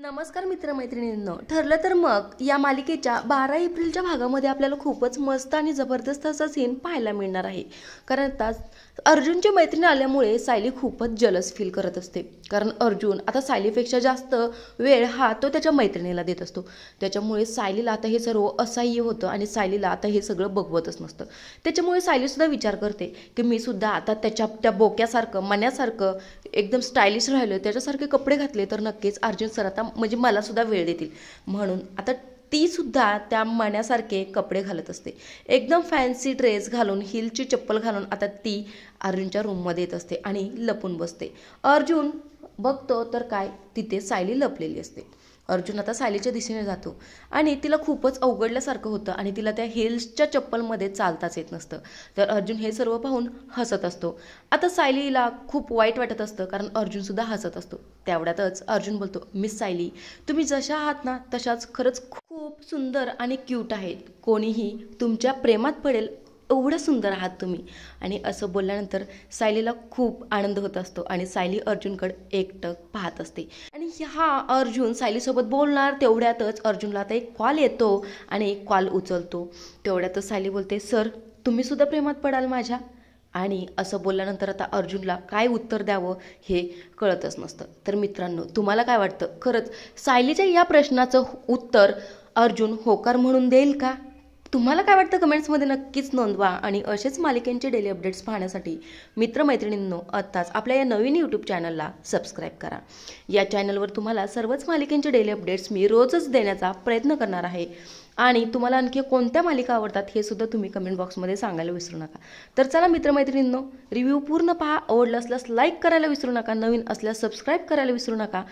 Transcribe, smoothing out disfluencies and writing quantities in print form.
नमस्कार मित्रमैत्रिणींनो, ठरलं तर मग या मालिकेच्या 12 एप्रिलच्या भागामध्ये आपल्याला खूपच मस्त आणि जबरदस्त असा सीन पाहायला मिळणार आहे. कारण आता अर्जुनची मैत्रीण आल्यामुळे सायली खूपच जलस फील करत असते. कारण अर्जुन आता सायलीपेक्षा जास्त वेळ हा तो त्याच्या मैत्रिणीला देत असतो. त्याच्यामुळे सायलीला आता हे सर्व असह्य होतं आणि सायलीला आता हे सगळं बघवतच नसतं. त्याच्यामुळे सायलीसुद्धा विचार करते की मी सुद्धा आता त्या बोक्यासारखं मण्यासारखं एकदम स्टायलिश राहिलो, त्याच्यासारखे कपडे घातले तर नक्कीच अर्जुन सर आता म्हणजे मला सुद्धा वेळ देतील. म्हणून आता ती सुद्धा त्या मण्यासारखे कपडे घालत असते. एकदम फॅन्सी ड्रेस घालून, हिलची चप्पल घालून आता ती अर्जुनच्या रूममध्ये येत असते आणि लपून बसते. अर्जुन बघतो तर काय, तिथे सायली लपलेली असते. अर्जुन आता सायलीच्या दिशेने जातो आणि तिला खूपच अवघडल्यासारखं होतं आणि तिला त्या हिल्सच्या चप्पलमध्ये चालताच येत नसतं. तर अर्जुन हे सर्व पाहून हसत असतो. आता सायलीला खूप वाईट वाटत असतं कारण अर्जुनसुद्धा हसत असतो. तेवढ्यातच अर्जुन बोलतो, मिस सायली, तुम्ही जशा आहात ना तशाच खरंच खूप सुंदर आणि क्यूट आहेत. कोणीही तुमच्या प्रेमात पडेल एवढं सुंदर आहात तुम्ही. आणि असं बोलल्यानंतर सायलीला खूप आनंद होत असतो आणि सायली अर्जुनकडे एकटक पाहत असते. आणि हा अर्जुन सायलीसोबत बोलणार तेवढ्यातच अर्जुनला आता एक कॉल येतो आणि एक कॉल उचलतो. तेवढ्यातच सायली बोलते, सर तुम्ही सुद्धा प्रेमात पडाल माझ्या? आणि असं बोलल्यानंतर आता अर्जुनला काय उत्तर द्यावं हे कळतच नसतं. तर मित्रांनो, तुम्हाला काय वाटतं, खरंच सायलीच्या या प्रश्नाचं उत्तर अर्जुन होकार म्हणून देईल का? तुम्हाला काय वाटतं कमेंट्समध्ये नक्कीच नोंदवा. आणि असेच मालिकेंचे डेली अपडेट्स पाहण्यासाठी मित्रमैत्रिणींनो आत्ताच आपल्या या नवीन यूट्यूब चॅनलला सबस्क्राईब करा. या चॅनलवर तुम्हाला सर्वच मालिकेंचे डेली अपडेट्स मी रोजच देण्याचा प्रयत्न करणार आहे. आणि तुम्हाला आणखी कोणत्या मालिका आवडतात हे सुद्धा तुम्ही कमेंट बॉक्समध्ये सांगायला विसरू नका. तर चला मित्रमैत्रिणींनो, रिव्ह्यू पूर्ण पहा. आवडलं असल्यास लाईक करायला विसरू नका, नवीन असल्यास सबस्क्राईब करायला विसरू नका.